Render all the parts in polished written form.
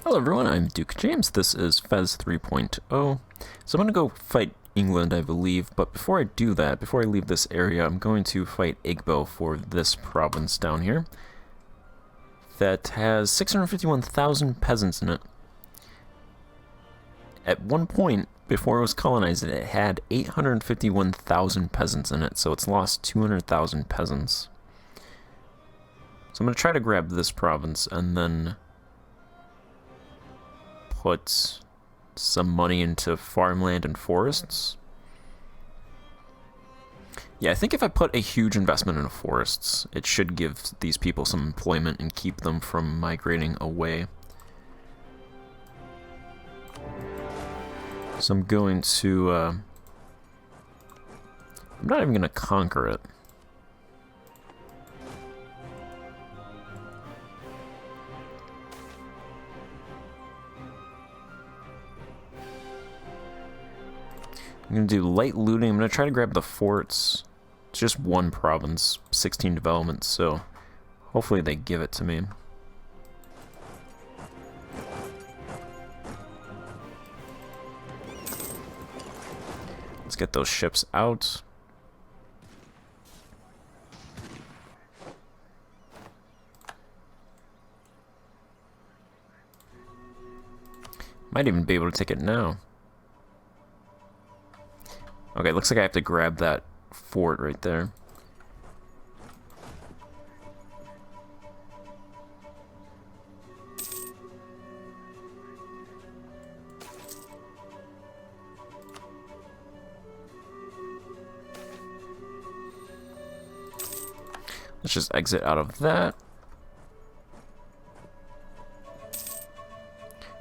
Hello everyone, I'm Duke James. This is Fez 3.0. So I'm going to go fight England, I believe, but before I do that, before I leave this area, I'm going to fight Igbo for this province down here that has 651,000 peasants in it. At one point, before it was colonized, it had 851,000 peasants in it, so it's lost 200,000 peasants. So I'm going to try to grab this province and then put some money into farmland and forests. Yeah, I think if I put a huge investment into forests, it should give these people some employment and keep them from migrating away. So I'm going to, I'm not even going to conquer it. I'm going to do light looting. I'm going to try to grab the forts. It's just one province, 16 developments, so hopefully they give it to me. Let's get those ships out. Might even be able to take it now. Okay, looks like I have to grab that fort right there. Let's just exit out of that.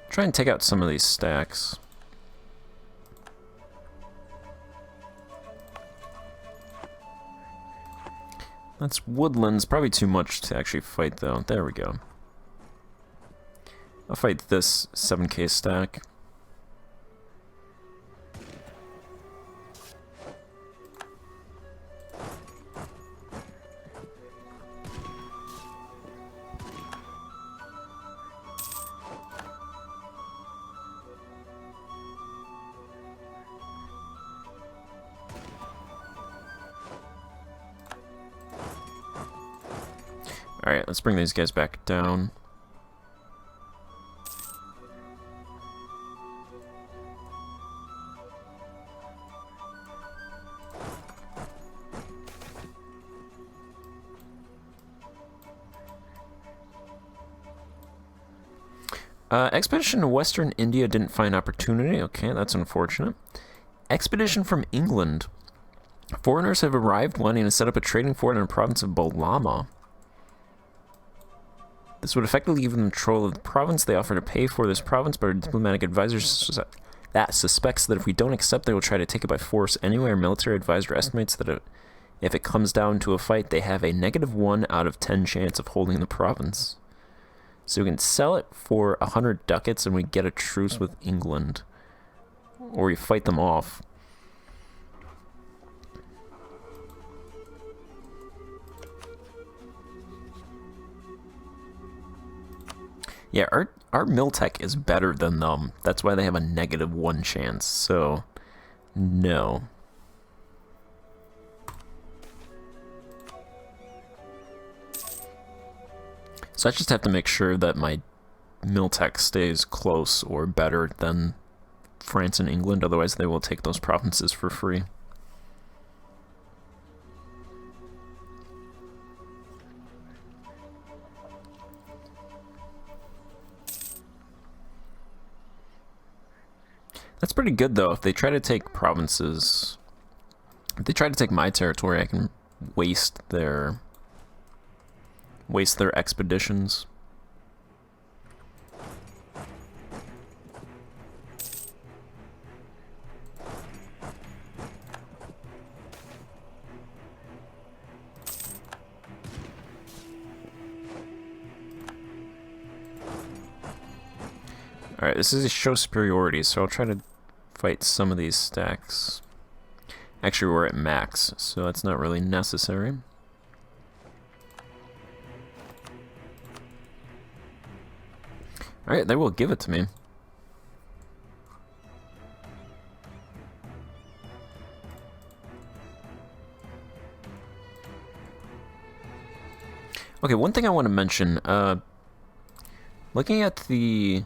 Try and take out some of these stacks. That's woodlands, probably too much to actually fight though. There we go. I'll fight this 7k stack. Alright, let's bring these guys back down. Expedition to Western India didn't find opportunity. Okay, that's unfortunate. Expedition from England. Foreigners have arrived wanting to set up a trading fort in the province of Bolama. This would effectively give them control of the province. They offer to pay for this province, but our diplomatic advisor suspects that if we don't accept, they will try to take it by force anyway. Our military advisor estimates that if it comes down to a fight, they have a -1 out of 10 chance of holding the province. So we can sell it for 100 ducats and we get a truce with England. Or we fight them off. Yeah, our Miltech is better than them. That's why they have a -1 chance, so no. So I just have to make sure that my Miltech stays close or better than France and England, otherwise they will take those provinces for free. That's pretty good, though. If they try to take provinces... If they try to take my territory, I can waste their expeditions. Alright, this is a show superiority, so I'll try to fight some of these stacks. Actually, we're at max, so that's not really necessary. Alright, they will give it to me. Okay, one thing I want to mention, looking at the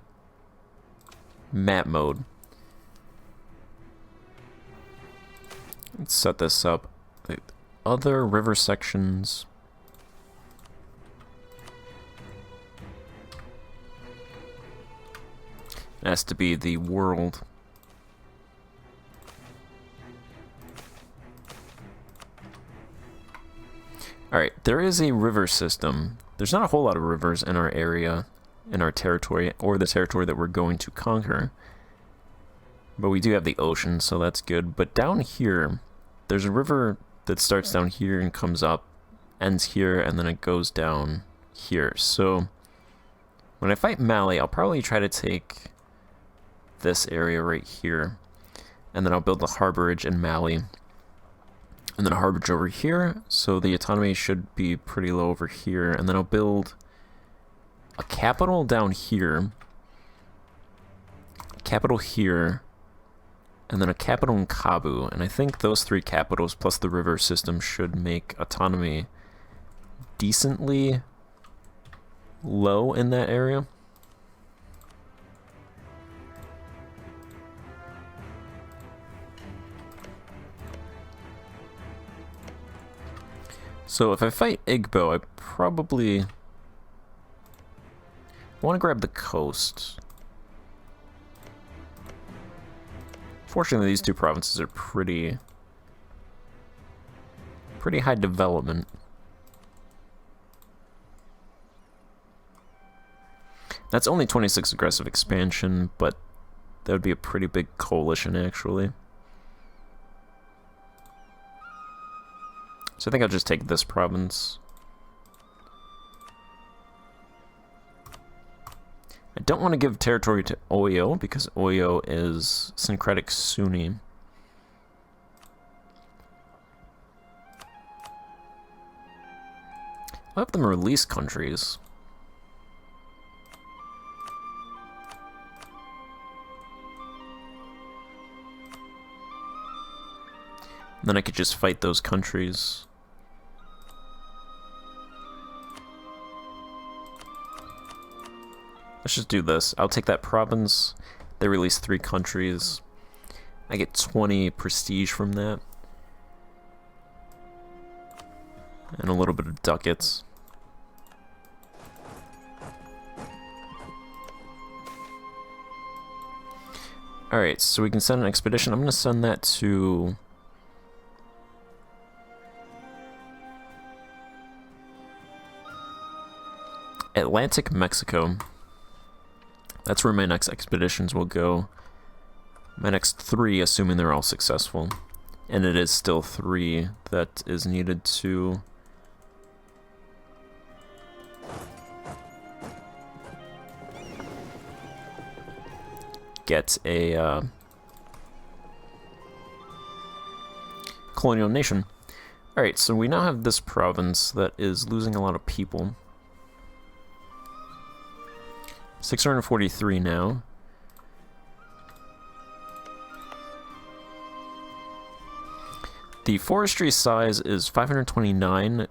map mode, let's set this up. Other river sections. It has to be the world. Alright, there is a river system. There's not a whole lot of rivers in our area, in our territory, or the territory that we're going to conquer. But we do have the ocean, so that's good. But down here, there's a river that starts down here and comes up, ends here, and then it goes down here. So when I fight Mali, I'll probably try to take this area right here, and then I'll build the harborage in Mali, and then a harborage over here, so the autonomy should be pretty low over here, and then I'll build a capital down here, capital here, and then a capital in Kabu, and I think those three capitals plus the river system should make autonomy decently low in that area. So if I fight Igbo, I probably want to grab the coast. Fortunately, these two provinces are pretty high development. That's only 26 aggressive expansion, but that would be a pretty big coalition, actually. So I think I'll just take this province. I don't want to give territory to Oyo, because Oyo is syncretic Sunni. I'll have them release countries. And then I could just fight those countries. Let's just do this. I'll take that province. They release 3 countries. I get 20 prestige from that. And a little bit of ducats. Alright, so we can send an expedition. I'm going to send that to Atlantic, Mexico. That's where my next expeditions will go. My next 3, assuming they're all successful. And it is still 3 that is needed to get a colonial nation. Alright, so we now have this province that is losing a lot of people. 643 now. The forestry size is 529.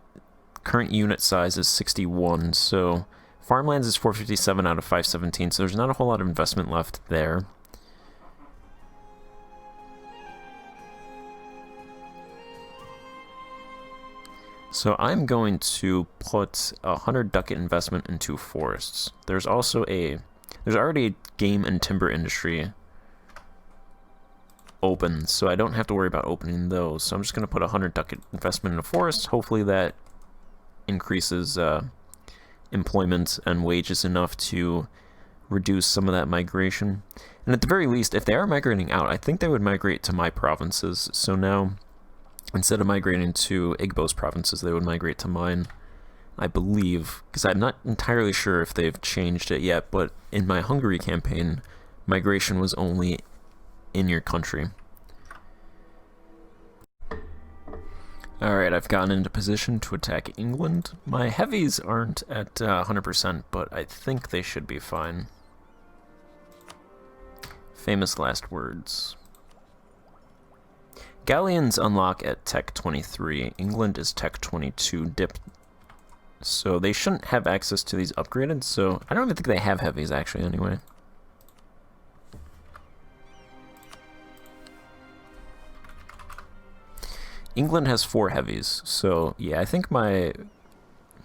Current unit size is 61. So farmlands is 457 out of 517. So there's not a whole lot of investment left there. So I'm going to put 100 ducat investment into forests. There's already a game and timber industry open, so I don't have to worry about opening those. So I'm just going to put 100 ducat investment into forests. Hopefully that increases employment and wages enough to reduce some of that migration. And at the very least, if they are migrating out, I think they would migrate to my provinces. So now, instead of migrating to Igbo's provinces, they would migrate to mine, I believe, because I'm not entirely sure if they've changed it yet, but in my Hungary campaign, migration was only in your country. Alright, I've gotten into position to attack England. My heavies aren't at 100%, but I think they should be fine. Famous last words. Galleons unlock at Tech 23. England is Tech 22 dipped. So they shouldn't have access to these upgraded, so I don't even think they have heavies actually anyway. England has 4 heavies, so yeah, I think my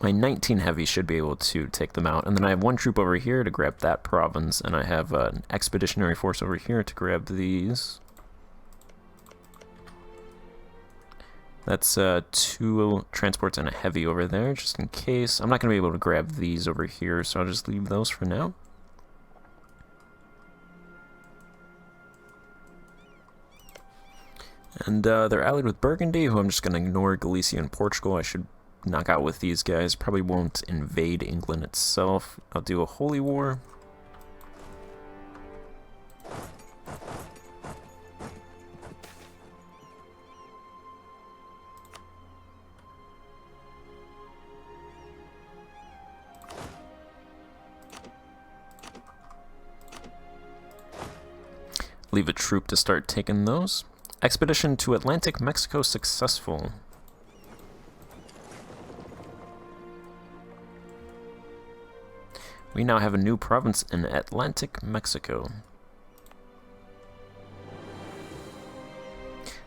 19 heavy should be able to take them out. And then I have 1 troop over here to grab that province, and I have an expeditionary force over here to grab these. That's 2 transports and a heavy over there, just in case. I'm not going to be able to grab these over here, so I'll just leave those for now. And they're allied with Burgundy, who I'm just going to ignore. Galicia and Portugal I should knock out with these guys. Probably won't invade England itself. I'll do a holy war. Leave a troop to start taking those. Expedition to Atlantic Mexico successful. We now have a new province in Atlantic Mexico.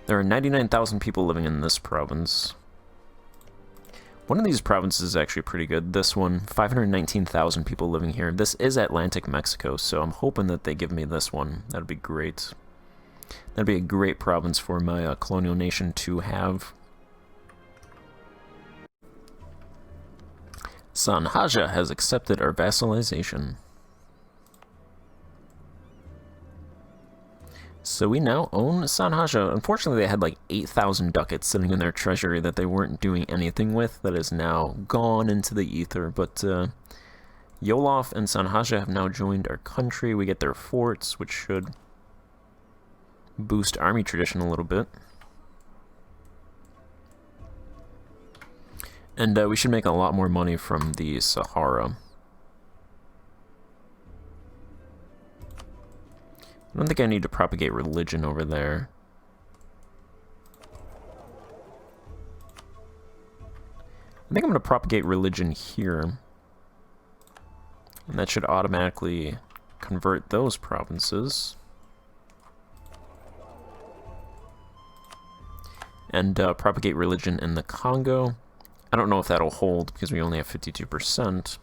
There are 99,000 people living in this province. One of these provinces is actually pretty good. This one, 519,000 people living here. This is Atlantic Mexico, so I'm hoping that they give me this one. That'd be great. That'd be a great province for my colonial nation to have. Sanhaja has accepted our vassalization. So we now own Sanhaja. Unfortunately, they had like 8,000 ducats sitting in their treasury that they weren't doing anything with. That is now gone into the ether. But Yolof and Sanhaja have now joined our country. We get their forts, which should boost army tradition a little bit. And we should make a lot more money from the Sahara. I don't think I need to propagate religion over there. I think I'm going to propagate religion here. And that should automatically convert those provinces. And propagate religion in the Congo. I don't know if that'll hold because we only have 52%.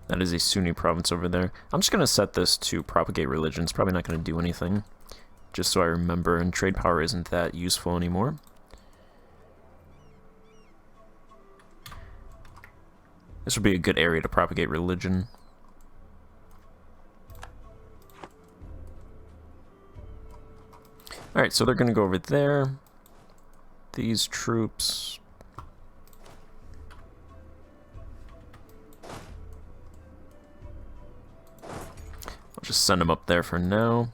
That is a Sunni province over there. I'm just going to set this to propagate religion. It's probably not going to do anything. Just so I remember, and trade power isn't that useful anymore. This would be a good area to propagate religion. Alright, so they're going to go over there. These troops... I'll just send them up there for now.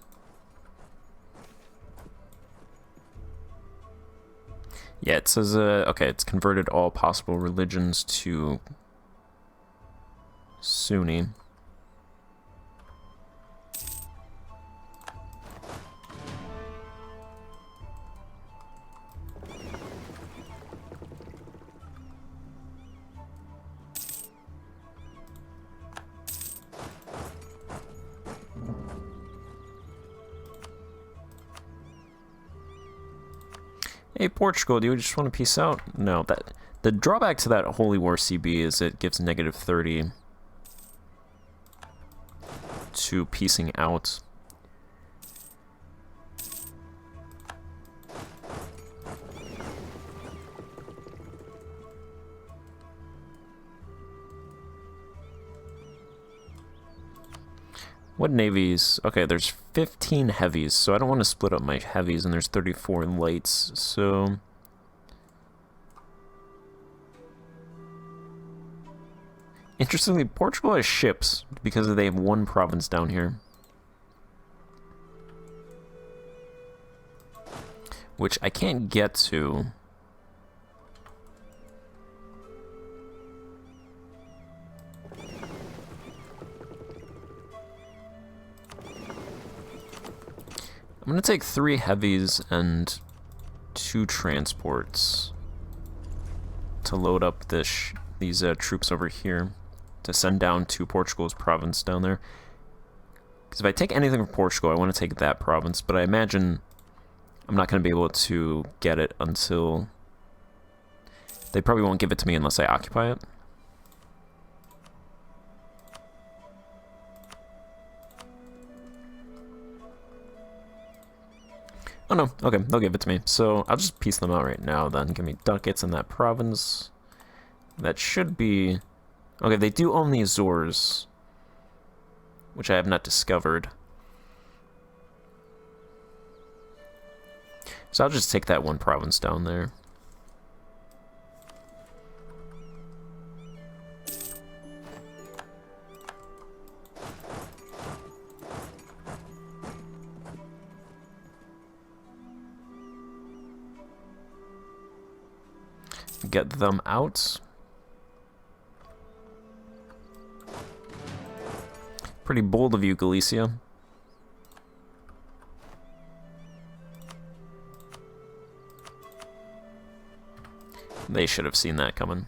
Yeah, it says, okay, it's converted all possible religions to Sunni. Hey, Portugal, do you just want to peace out? No, the drawback to that Holy War CB is it gives -30 to piecing out. What navies? Okay, there's 15 heavies, so I don't want to split up my heavies, and there's 34 lights, so... Interestingly, Portugal has ships, because they have 1 province down here. Which I can't get to. I'm going to take 3 heavies and 2 transports to load up these troops over here to send down to Portugal's province down there. Because if I take anything from Portugal, I want to take that province, but I imagine I'm not going to be able to get it until... They probably won't give it to me unless I occupy it. Oh no, okay, they'll give it to me. So I'll just piece them out right now then. Give me ducats in that province. That should be... Okay, they do own the Azores, which I have not discovered. So I'll just take that one province down there. Get them out. Pretty bold of you, Galicia. They should have seen that coming.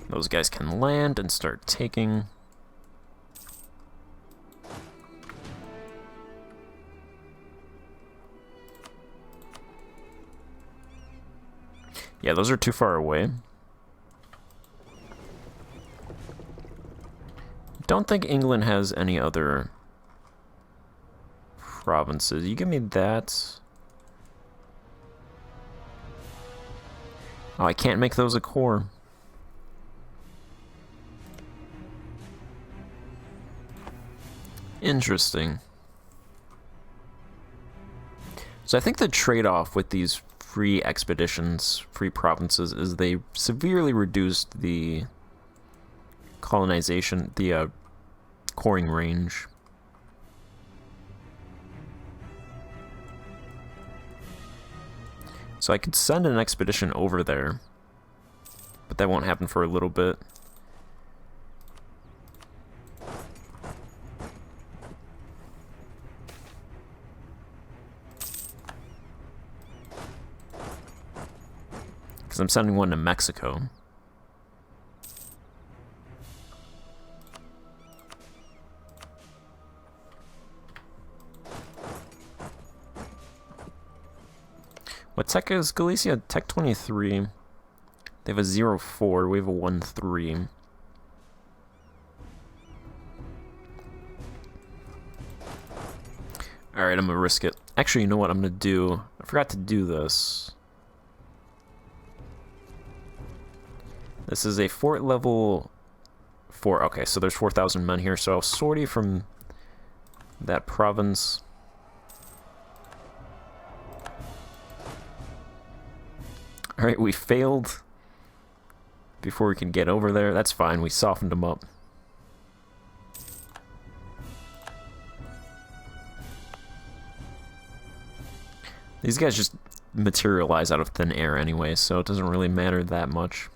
Those guys can land and start taking. Yeah, those are too far away. Don't think England has any other provinces. You give me that. Oh, I can't make those a core. Interesting. So I think the trade-off with these free expeditions, free provinces, is they severely reduced the colonization, the coring range. So I could send an expedition over there, but that won't happen for a little bit. Because I'm sending one to Mexico. What tech is Galicia? Tech 23. They have a 0-4. We have a 1-3. Alright, I'm gonna risk it. Actually, you know what I'm gonna do? I forgot to do this. This is a fort level 4. Okay, so there's 4,000 men here, so I'll sortie from that province. Alright, we failed before we could get over there. That's fine, we softened them up. These guys just materialize out of thin air anyway, so it doesn't really matter that much.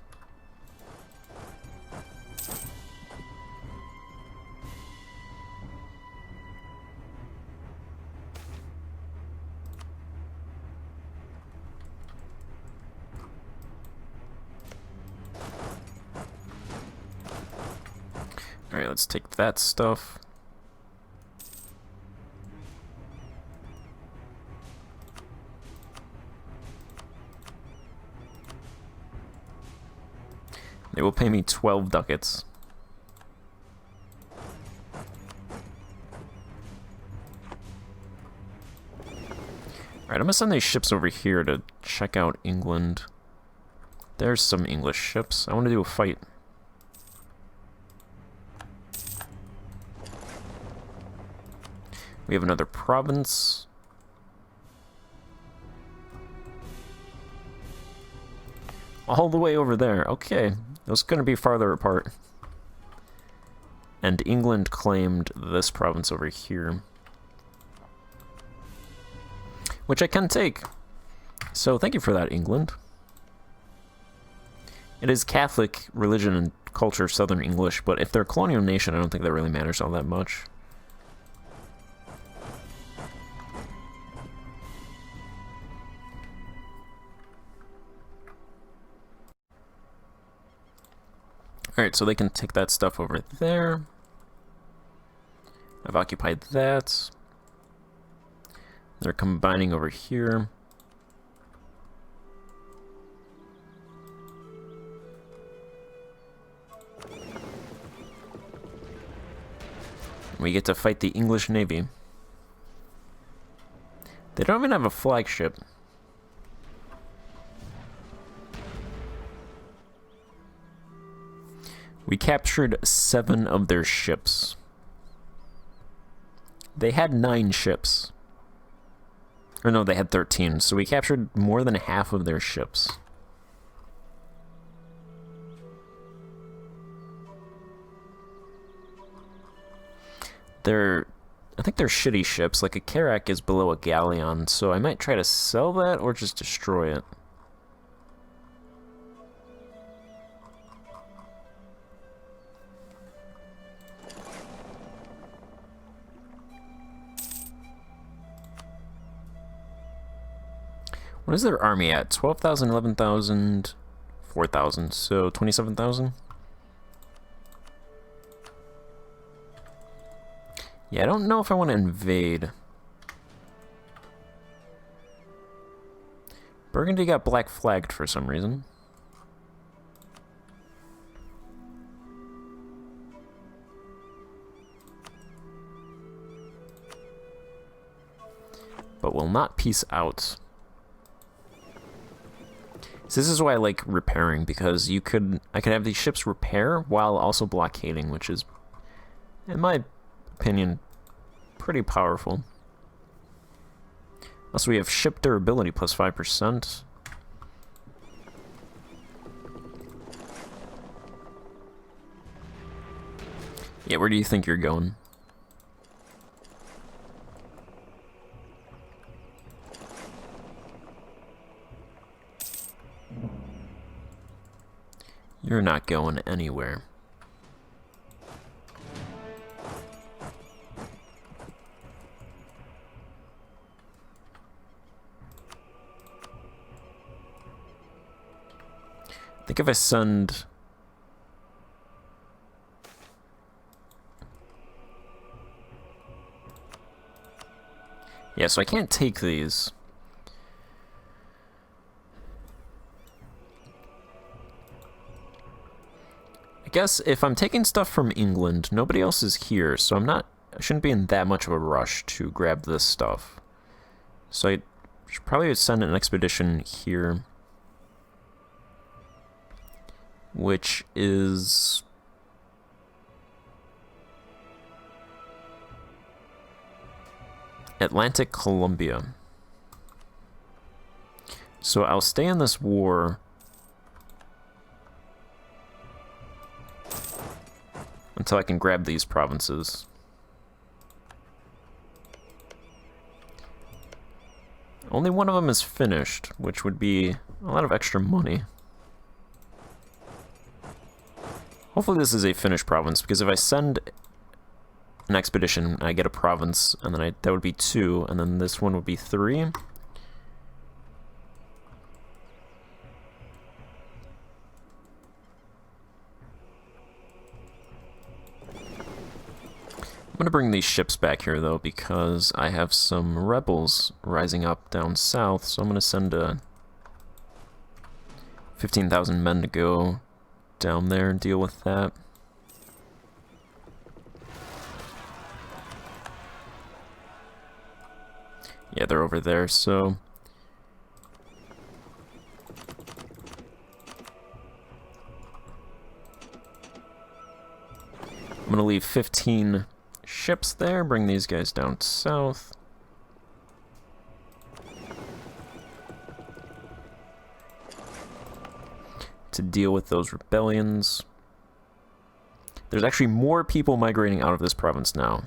Alright, let's take that stuff. They will pay me 12 ducats. Alright, I'm gonna send these ships over here to check out England. There's some English ships. I want to do a fight. We have another province. All the way over there. Okay. Those are going to be farther apart. And England claimed this province over here, which I can take. So thank you for that, England. It is Catholic religion and culture, Southern English, but if they're a colonial nation, I don't think that really matters all that much. Alright, so they can take that stuff over there. I've occupied that. They're combining over here. We get to fight the English Navy. They don't even have a flagship. We captured 7 of their ships. They had 9 ships. Or no, they had 13, so we captured more than half of their ships. I think they're shitty ships, like a Carrack is below a galleon, so I might try to sell that or just destroy it. What is their army at? 12,000, 11,000, 4,000, so 27,000? Yeah, I don't know if I want to invade. Burgundy got black flagged for some reason. But will not peace out. So this is why I like repairing, because I could have these ships repair while also blockading, which is, in my opinion, pretty powerful. Also, we have ship durability plus 5%. Yeah, where do you think you're going? You're not going anywhere. I think if I send... Yeah, so I can't take these. I guess if I'm taking stuff from England, nobody else is here, so I shouldn't be in that much of a rush to grab this stuff. So I should probably send an expedition here, which is Atlantic Columbia. So I'll stay in this war until I can grab these provinces. Only one of them is finished, which would be a lot of extra money. Hopefully this is a finished province, because if I send an expedition, I get a province, and then that would be 2, and then this one would be 3. I'm gonna bring these ships back here, though, because I have some rebels rising up down south, so I'm gonna send 15,000 men to go down there and deal with that. Yeah, they're over there, so... I'm gonna leave 15 ships there, bring these guys down south. To deal with those rebellions. There's actually more people migrating out of this province now.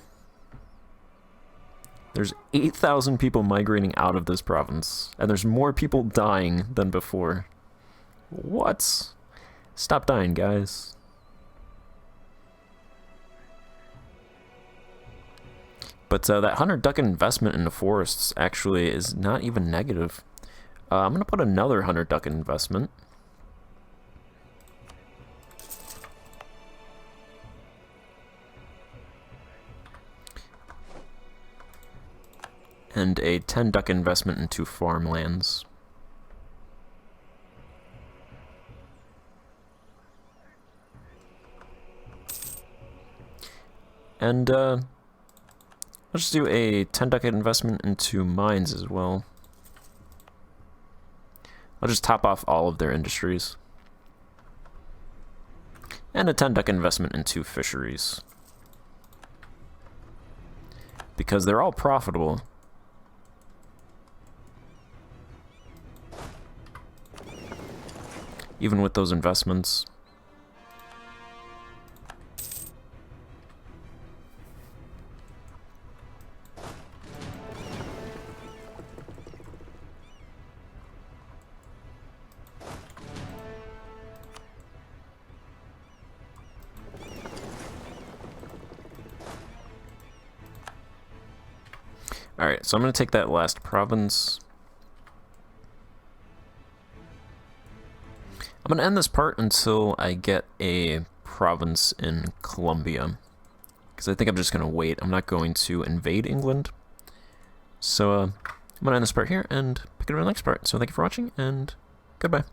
There's 8,000 people migrating out of this province, and there's more people dying than before. What? Stop dying, guys. But that 100 ducat investment in the forests actually is not even negative. I'm going to put another 100 ducat investment. And a 10 ducat investment into farmlands. And let's just do a 10 ducat investment into mines as well. I'll just top off all of their industries. And a 10 ducat investment into fisheries. Because they're all profitable. Even with those investments. Alright, so I'm going to take that last province. I'm going to end this part until I get a province in Colombia. Because I think I'm just going to wait. I'm not going to invade England. So I'm going to end this part here and pick it up in the next part. So thank you for watching, and goodbye.